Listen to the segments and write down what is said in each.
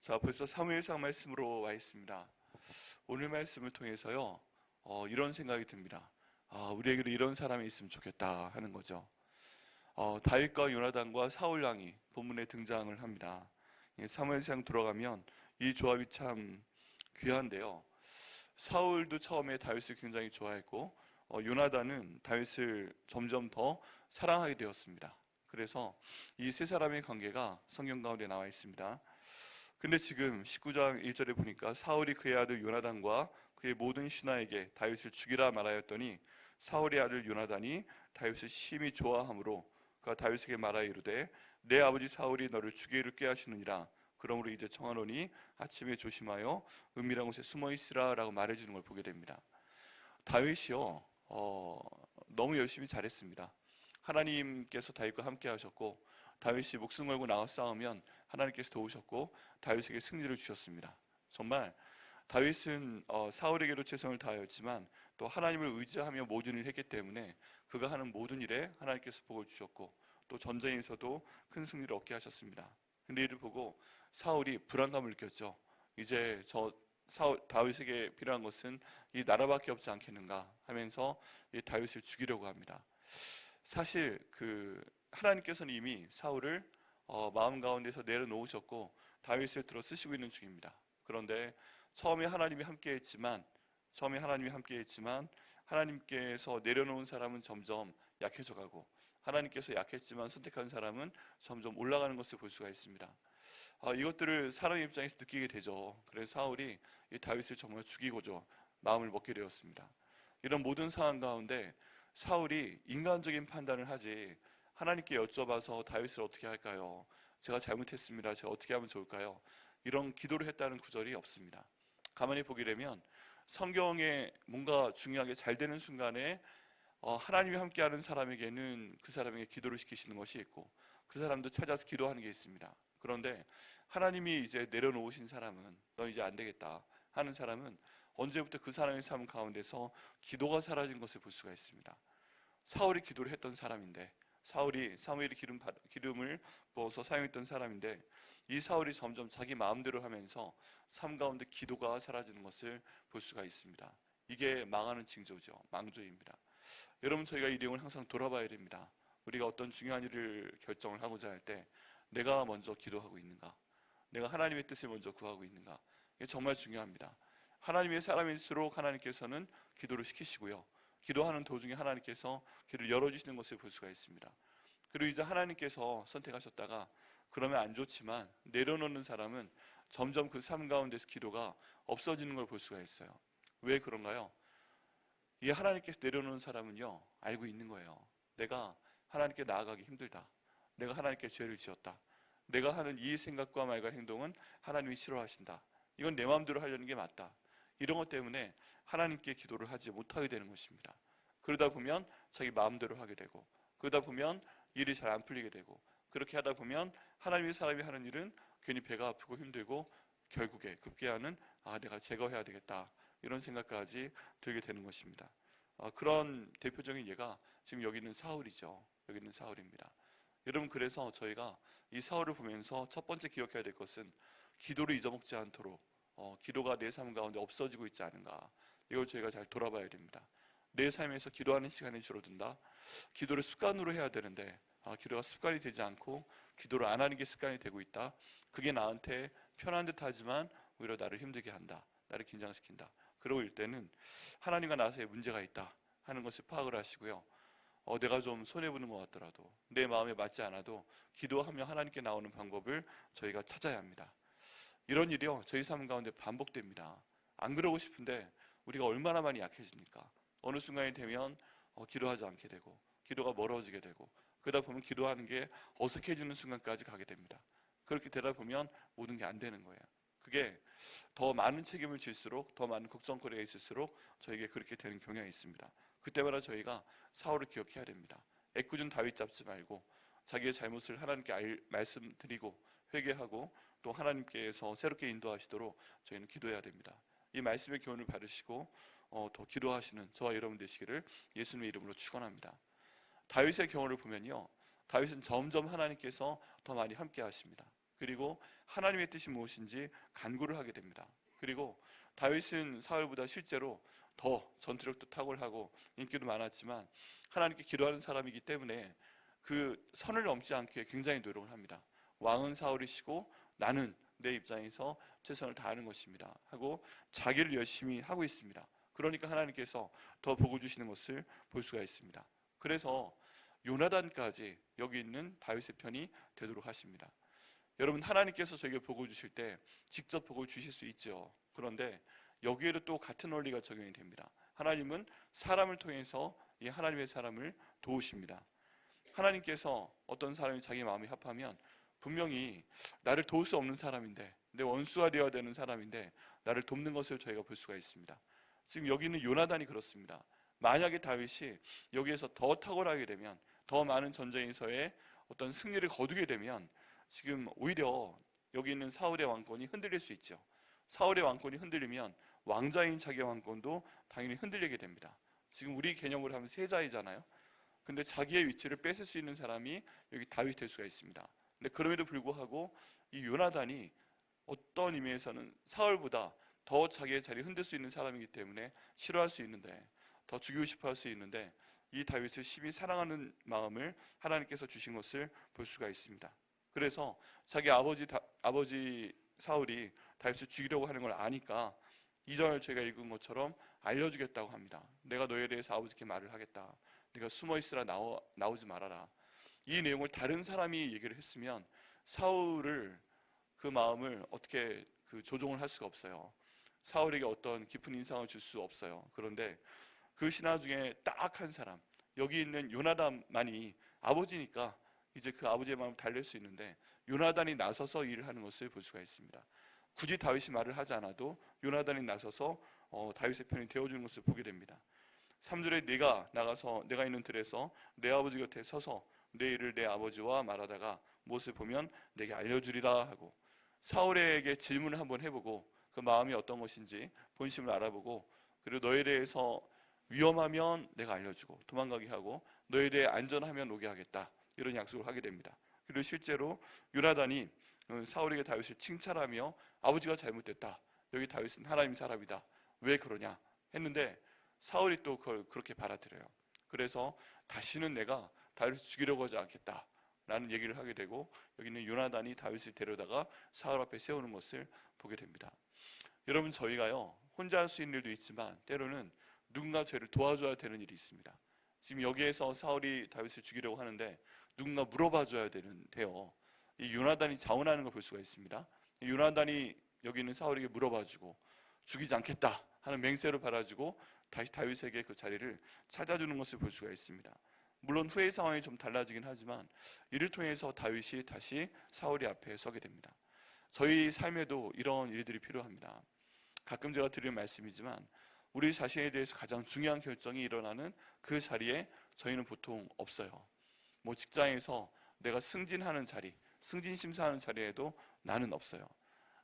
자, 벌써 사무엘상 말씀으로 와 있습니다. 오늘 말씀을 통해서요, 이런 생각이 듭니다. 우리에게도 이런 사람이 있으면 좋겠다 하는 거죠. 다윗과 요나단과 사울 왕이 본문에 등장을 합니다. 사무엘상 들어가면 이 조합이 참 귀한데요. 사울도 처음에 다윗을 굉장히 좋아했고, 요나단은 다윗을 점점 더 사랑하게 되었습니다. 그래서 이 세 사람의 관계가 성경 가운데 나와 있습니다. 근데 지금 19장 1절에 보니까 사울이 그의 아들 요나단과 그의 모든 신하에게 다윗을 죽이라 말하였더니 사울의 아들 요나단이 다윗을 심히 좋아하므로 그가 다윗에게 말하여 이르되 내 아버지 사울이 너를 죽이기를 꾀하시느니라. 그러므로 이제 청하노니 아침에 조심하여 은밀한 곳에 숨어 있으라 라고 말해주는 걸 보게 됩니다. 다윗이요, 너무 열심히 잘했습니다. 하나님께서 다윗과 함께 하셨고, 다윗이 목숨 걸고 나와 싸우면 하나님께서 도우셨고 다윗에게 승리를 주셨습니다. 정말 다윗은 사울에게도 최선을 다하였지만 또 하나님을 의지하며 모든 일을 했기 때문에 그가 하는 모든 일에 하나님께서 복을 주셨고 또 전쟁에서도 큰 승리를 얻게 하셨습니다. 근데 이를 보고 사울이 불안감을 느꼈죠. 이제 다윗에게 필요한 것은 이 나라밖에 없지 않겠는가 하면서 이 다윗을 죽이려고 합니다. 사실 하나님께서는 이미 사울을 마음 가운데서 내려놓으셨고 다윗을 들어 쓰시고 있는 중입니다. 그런데 처음에 하나님이 함께했지만 하나님께서 내려놓은 사람은 점점 약해져가고 하나님께서 약했지만 선택한 사람은 점점 올라가는 것을 볼 수가 있습니다. 이것들을 사람의 입장에서 느끼게 되죠. 그래서 사울이 이 다윗을 정말 죽이고자 마음을 먹게 되었습니다. 이런 모든 상황 가운데 사울이 인간적인 판단을 하지 하나님께 여쭤봐서 다윗을 어떻게 할까요? 제가 잘못했습니다. 제가 어떻게 하면 좋을까요? 이런 기도를 했다는 구절이 없습니다. 가만히 보게 되면 성경에 뭔가 중요하게 잘 되는 순간에 하나님이 함께하는 사람에게는 그 사람에게 기도를 시키시는 것이 있고 그 사람도 찾아서 기도하는 게 있습니다. 그런데 하나님이 이제 내려놓으신 사람은 너 이제 안 되겠다 하는 사람은 언제부터 그 사람의 삶 가운데서 기도가 사라진 것을 볼 수가 있습니다. 사울이 기도를 했던 사람인데 사울이 사무엘이 기름을 부어서 사용했던 사람인데 이 사울이 점점 자기 마음대로 하면서 삶 가운데 기도가 사라지는 것을 볼 수가 있습니다. 이게 망하는 징조죠. 망조입니다. 여러분, 저희가 이 내용을 항상 돌아봐야 됩니다. 우리가 어떤 중요한 일을 결정을 하고자 할 때 내가 먼저 기도하고 있는가, 내가 하나님의 뜻을 먼저 구하고 있는가, 이게 정말 중요합니다. 하나님의 사람일수록 하나님께서는 기도를 시키시고요, 기도하는 도중에 하나님께서 길을 열어주시는 것을 볼 수가 있습니다. 그리고 이제 하나님께서 선택하셨다가 그러면 안 좋지만 내려놓는 사람은 점점 그 삶 가운데서 기도가 없어지는 걸 볼 수가 있어요. 왜 그런가요? 이 하나님께서 내려놓는 사람은요, 알고 있는 거예요. 내가 하나님께 나아가기 힘들다. 내가 하나님께 죄를 지었다. 내가 하는 이 생각과 말과 행동은 하나님이 싫어하신다. 이건 내 마음대로 하려는 게 맞다. 이런 것 때문에 하나님께 기도를 하지 못하게 되는 것입니다. 그러다 보면 자기 마음대로 하게 되고, 그러다 보면 일이 잘 안 풀리게 되고, 그렇게 하다 보면 하나님의 사람이 하는 일은 괜히 배가 아프고 힘들고 결국에 급기야는 내가 제거해야 되겠다 이런 생각까지 들게 되는 것입니다. 그런 대표적인 예가 지금 여기 있는 사울이죠. 여기 있는 사울입니다. 여러분, 그래서 저희가 이 사울을 보면서 첫 번째 기억해야 될 것은 기도를 잊어먹지 않도록 기도가 내 삶 가운데 없어지고 있지 않은가, 이걸 저희가 잘 돌아봐야 됩니다. 내 삶에서 기도하는 시간이 줄어든다. 기도를 습관으로 해야 되는데 기도가 습관이 되지 않고 기도를 안 하는 게 습관이 되고 있다. 그게 나한테 편한 듯 하지만 오히려 나를 힘들게 한다. 나를 긴장시킨다. 그러고 일 때는 하나님과 나 사이에 문제가 있다 하는 것을 파악을 하시고요, 내가 좀 손해보는 것 같더라도 내 마음에 맞지 않아도 기도하며 하나님께 나오는 방법을 저희가 찾아야 합니다. 이런 일이요, 저희 삶 가운데 반복됩니다. 안 그러고 싶은데 우리가 얼마나 많이 약해집니까? 어느 순간이 되면 기도하지 않게 되고 기도가 멀어지게 되고 그러다 보면 기도하는 게 어색해지는 순간까지 가게 됩니다. 그렇게 되다 보면 모든 게 안 되는 거예요. 그게 더 많은 책임을 질수록, 더 많은 걱정거리가 있을수록 저에게 그렇게 되는 경향이 있습니다. 그때마다 저희가 사울을 기억해야 됩니다. 애꿎은 다윗 잡지 말고 자기의 잘못을 하나님께 말씀드리고 회개하고 또 하나님께서 새롭게 인도하시도록 저희는 기도해야 됩니다. 이 말씀의 교훈을 받으시고 더 기도하시는 저와 여러분 되시기를 예수님의 이름으로 축원합니다. 다윗의 경우를 보면요, 다윗은 점점 하나님께서 더 많이 함께 하십니다. 그리고 하나님의 뜻이 무엇인지 간구를 하게 됩니다. 그리고 다윗은 사울보다 실제로 더 전투력도 탁월하고 인기도 많았지만 하나님께 기도하는 사람이기 때문에 그 선을 넘지 않게 굉장히 노력을 합니다. 왕은 사울이시고 나는 내 입장에서 최선을 다하는 것입니다 하고 자기를 열심히 하고 있습니다. 그러니까 하나님께서 더 복을 주시는 것을 볼 수가 있습니다. 그래서 요나단까지 여기 있는 다윗의 편이 되도록 하십니다. 여러분, 하나님께서 저에게 복을 주실 때 직접 복을 주실 수 있죠. 그런데 여기에도 또 같은 원리가 적용이 됩니다. 하나님은 사람을 통해서 이 하나님의 사람을 도우십니다. 하나님께서 어떤 사람이 자기 마음이 합하면 분명히 나를 도울 수 없는 사람인데, 내 원수가 되어야 되는 사람인데 나를 돕는 것을 저희가 볼 수가 있습니다. 지금 여기 있는 요나단이 그렇습니다. 만약에 다윗이 여기에서 더 탁월하게 되면, 더 많은 전쟁에서의 어떤 승리를 거두게 되면 지금 오히려 여기 있는 사울의 왕권이 흔들릴 수 있죠. 사울의 왕권이 흔들리면 왕자인 자기의 왕권도 당연히 흔들리게 됩니다. 지금 우리 개념으로 하면 세자이잖아요. 근데 자기의 위치를 뺏을 수 있는 사람이 여기 다윗이 될 수가 있습니다. 근데 그럼에도 불구하고 이 요나단이 어떤 의미에서는 사울보다 더 자기의 자리를 흔들 수 있는 사람이기 때문에 싫어할 수 있는데, 더 죽이고 싶어 할 수 있는데, 이 다윗을 심히 사랑하는 마음을 하나님께서 주신 것을 볼 수가 있습니다. 그래서 자기 아버지 사울이 다윗을 죽이려고 하는 걸 아니까 2절 제가 읽은 것처럼 알려주겠다고 합니다. 내가 너에 대해서 아버지께 말을 하겠다. 네가 숨어 있으라, 나오지 말아라. 이 내용을 다른 사람이 얘기를 했으면 사울을, 그 마음을 어떻게 조종을 할 수가 없어요. 사울에게 어떤 깊은 인상을 줄 수 없어요. 그런데 그 신하 중에 딱 한 사람, 여기 있는 요나단만이 아버지니까 이제 그 아버지의 마음을 달랠 수 있는데, 요나단이 나서서 일을 하는 것을 볼 수가 있습니다. 굳이 다윗이 말을 하지 않아도 요나단이 나서서 다윗의 편이 되어주는 것을 보게 됩니다. 3절에 내가 나가서 내가 있는 들에서 내 아버지 곁에 서서 내 일을 내 아버지와 말하다가 무엇을 보면 내게 알려주리라 하고, 사울에게 질문을 한번 해보고 그 마음이 어떤 것인지 본심을 알아보고, 그리고 너에 대해서 위험하면 내가 알려주고 도망가게 하고 너에 대해 안전하면 오게 하겠다, 이런 약속을 하게 됩니다. 그리고 실제로 요나단이 사울에게 다윗을 칭찬하며 아버지가 잘못됐다, 여기 다윗은 하나님 사람이다, 왜 그러냐 했는데 사울이 또 그걸 그렇게 받아들여요. 그래서 다시는 내가 다윗을 죽이려고 하지 않겠다 라는 얘기를 하게 되고, 여기는 요나단이 다윗을 데려다가 사울 앞에 세우는 것을 보게 됩니다. 여러분, 저희가요 혼자 할 수 있는 일도 있지만 때로는 누군가 저희를 도와줘야 되는 일이 있습니다. 지금 여기에서 사울이 다윗을 죽이려고 하는데 누군가 물어봐 줘야 돼요. 이 요나단이 자원하는 걸 볼 수가 있습니다. 이 요나단이 여기 있는 사울에게 물어봐 주고 죽이지 않겠다 하는 맹세를 받아주고 다시 다윗에게 그 자리를 찾아주는 것을 볼 수가 있습니다. 물론 후의 상황이 좀 달라지긴 하지만 이를 통해서 다윗이 다시 사울이 앞에 서게 됩니다. 저희 삶에도 이런 일들이 필요합니다. 가끔 제가 드리는 말씀이지만 우리 자신에 대해서 가장 중요한 결정이 일어나는 그 자리에 저희는 보통 없어요. 뭐 직장에서 내가 승진하는 자리, 승진 심사하는 자리에도 나는 없어요.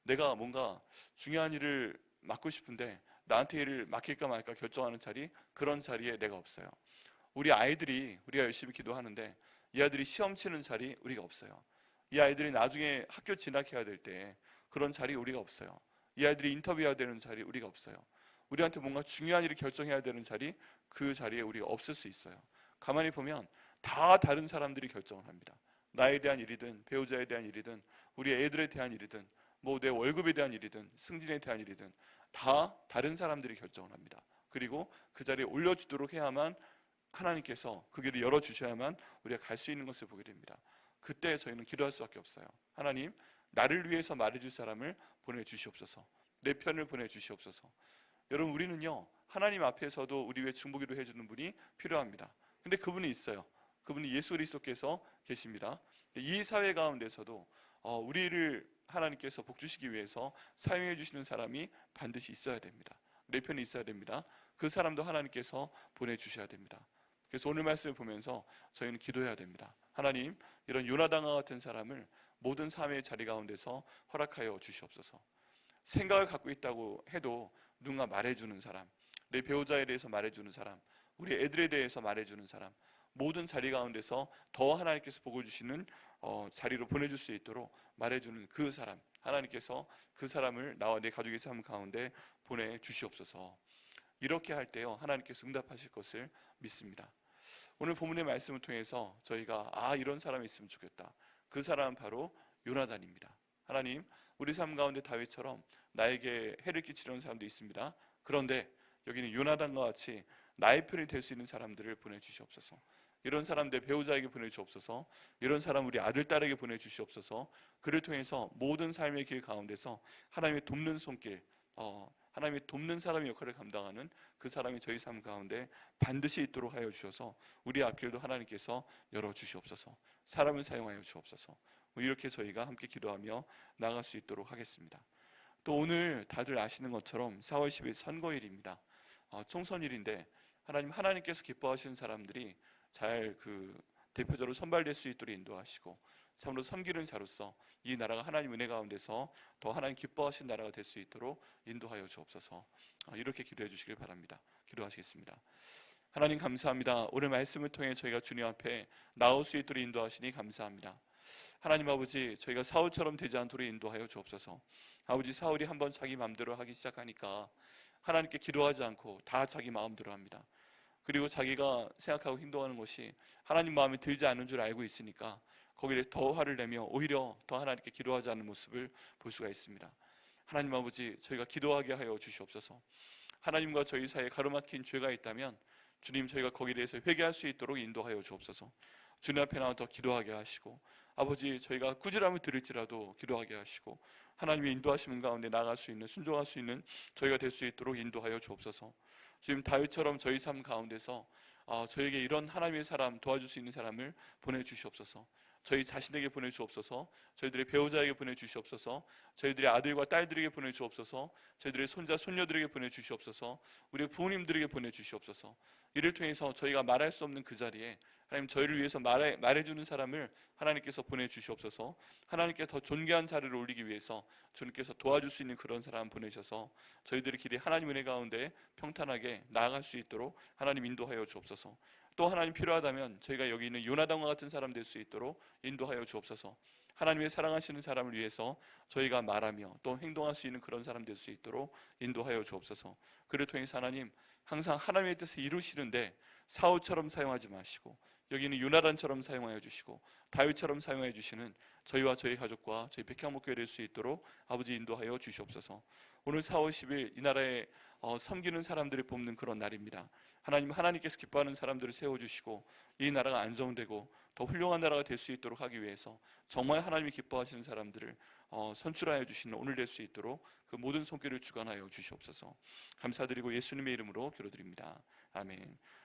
내가 뭔가 중요한 일을 맡고 싶은데 나한테 일을 맡길까 말까 결정하는 자리, 그런 자리에 내가 없어요. 우리 아이들이, 우리가 열심히 기도하는데 이 아이들이 시험 치는 자리 우리가 없어요. 이 아이들이 나중에 학교 진학해야 될 때 그런 자리 우리가 없어요. 이 아이들이 인터뷰해야 되는 자리 우리가 없어요. 우리한테 뭔가 중요한 일을 결정해야 되는 자리, 그 자리에 우리가 없을 수 있어요. 가만히 보면 다 다른 사람들이 결정을 합니다. 나에 대한 일이든 배우자에 대한 일이든 우리 애들에 대한 일이든 뭐 내 월급에 대한 일이든 승진에 대한 일이든 다 다른 사람들이 결정을 합니다. 그리고 그 자리에 올려주도록 해야만, 하나님께서 그 길을 열어주셔야만 우리가 갈 수 있는 것을 보게 됩니다. 그때 저희는 기도할 수밖에 없어요. 하나님, 나를 위해서 말해줄 사람을 보내주시옵소서. 내 편을 보내주시옵소서. 여러분, 우리는요 하나님 앞에서도 우리 위해 중보기도 해주는 분이 필요합니다. 근데 그분이 있어요. 그분이 예수 그리스도께서 계십니다. 이 사회 가운데서도 우리를 하나님께서 복주시기 위해서 사용해 주시는 사람이 반드시 있어야 됩니다. 내 편에 있어야 됩니다. 그 사람도 하나님께서 보내주셔야 됩니다. 그래서 오늘 말씀을 보면서 저희는 기도해야 됩니다. 하나님, 이런 요나단과 같은 사람을 모든 삶의 자리 가운데서 허락하여 주시옵소서. 생각을 갖고 있다고 해도 누군가 말해주는 사람, 내 배우자에 대해서 말해주는 사람, 우리 애들에 대해서 말해주는 사람, 모든 자리 가운데서 더 하나님께서 복을 주시는 자리로 보내줄 수 있도록 말해주는 그 사람, 하나님께서 그 사람을 나와 내 가족의 삶 가운데 보내주시옵소서. 이렇게 할 때요 하나님께서 응답하실 것을 믿습니다. 오늘 본문의 말씀을 통해서 저희가 이런 사람이 있으면 좋겠다. 그 사람은 바로 요나단입니다. 하나님, 우리 삶 가운데 다윗처럼 나에게 해를 끼치려는 사람도 있습니다. 그런데 여기는 요나단과 같이 나의 편이 될 수 있는 사람들을 보내주시옵소서. 이런 사람 내 배우자에게 보내주옵소서. 이런 사람 우리 아들, 딸에게 보내주시옵소서. 그를 통해서 모든 삶의 길 가운데서 하나님의 돕는 손길, 하나님의 돕는 사람의 역할을 감당하는 그 사람이 저희 삶 가운데 반드시 있도록 하여 주셔서 우리 앞길도 하나님께서 열어주시옵소서. 사람을 사용하여 주옵소서. 이렇게 저희가 함께 기도하며 나아갈 수 있도록 하겠습니다. 또 오늘 다들 아시는 것처럼 4월 10일 선거일입니다. 총선일인데 하나님께서 기뻐하시는 사람들이 잘 대표적으로 선발될 수 있도록 인도하시고 참으로 섬기는 자로서 이 나라가 하나님 은혜 가운데서 더 하나님 기뻐하신 나라가 될 수 있도록 인도하여 주옵소서. 이렇게 기도해 주시길 바랍니다. 기도하시겠습니다. 하나님 감사합니다. 오늘 말씀을 통해 저희가 주님 앞에 나올 수 있도록 인도하시니 감사합니다. 하나님 아버지, 저희가 사울처럼 되지 않도록 인도하여 주옵소서. 아버지, 사울이 한번 자기 마음대로 하기 시작하니까 하나님께 기도하지 않고 다 자기 마음대로 합니다. 그리고 자기가 생각하고 행동하는 것이 하나님 마음에 들지 않는 줄 알고 있으니까 거기에 더 화를 내며 오히려 더 하나님께 기도하지 않는 모습을 볼 수가 있습니다. 하나님 아버지, 저희가 기도하게 하여 주시옵소서. 하나님과 저희 사이에 가로막힌 죄가 있다면 주님, 저희가 거기에 대해서 회개할 수 있도록 인도하여 주옵소서. 주님 앞에 나와 더 기도하게 하시고, 아버지, 저희가 꾸지람을 들을지라도 기도하게 하시고 하나님의 인도하시는 가운데 나아갈 수 있는, 순종할 수 있는 저희가 될 수 있도록 인도하여 주옵소서. 주님, 다윗처럼 저희 삶 가운데서 저에게 이런 하나님의 사람, 도와줄 수 있는 사람을 보내주시옵소서. 저희 자신에게 보내주옵소서. 저희들의 배우자에게 보내주시옵소서. 저희들의 아들과 딸들에게 보내주옵소서. 저희들의 손자, 손녀들에게 보내주시옵소서. 우리 부모님들에게 보내주시옵소서. 이를 통해서 저희가 말할 수 없는 그 자리에 하나님, 저희를 위해서 말해주는 사람을 하나님께서 보내주시옵소서. 하나님께 더 존귀한 자리를 올리기 위해서 주님께서 도와줄 수 있는 그런 사람 보내셔서 저희들의 길이 하나님 은혜 가운데 평탄하게 나아갈 수 있도록 하나님 인도하여 주옵소서. 또 하나님 필요하다면 저희가 여기 있는 요나단과 같은 사람 될 수 있도록 인도하여 주옵소서. 하나님의 사랑하시는 사람을 위해서 저희가 말하며 또 행동할 수 있는 그런 사람 될 수 있도록 인도하여 주옵소서. 그를 통해서 하나님, 항상 하나님의 뜻을 이루시는데 사울처럼 사용하지 마시고 여기는 요나단처럼 사용하여 주시고 다윗처럼 사용하여 주시는 저희와 저희 가족과 저희 백향목교회 될 수 있도록 아버지 인도하여 주시옵소서. 오늘 4월 10일 이 나라에 섬기는 사람들을 뽑는 그런 날입니다. 하나님께서 기뻐하는 사람들을 세워주시고 이 나라가 안정되고 더 훌륭한 나라가 될 수 있도록 하기 위해서 정말 하나님이 기뻐하시는 사람들을 선출하여 주시는 오늘 될 수 있도록 그 모든 손길을 주관하여 주시옵소서. 감사드리고 예수님의 이름으로 기도드립니다. 아멘.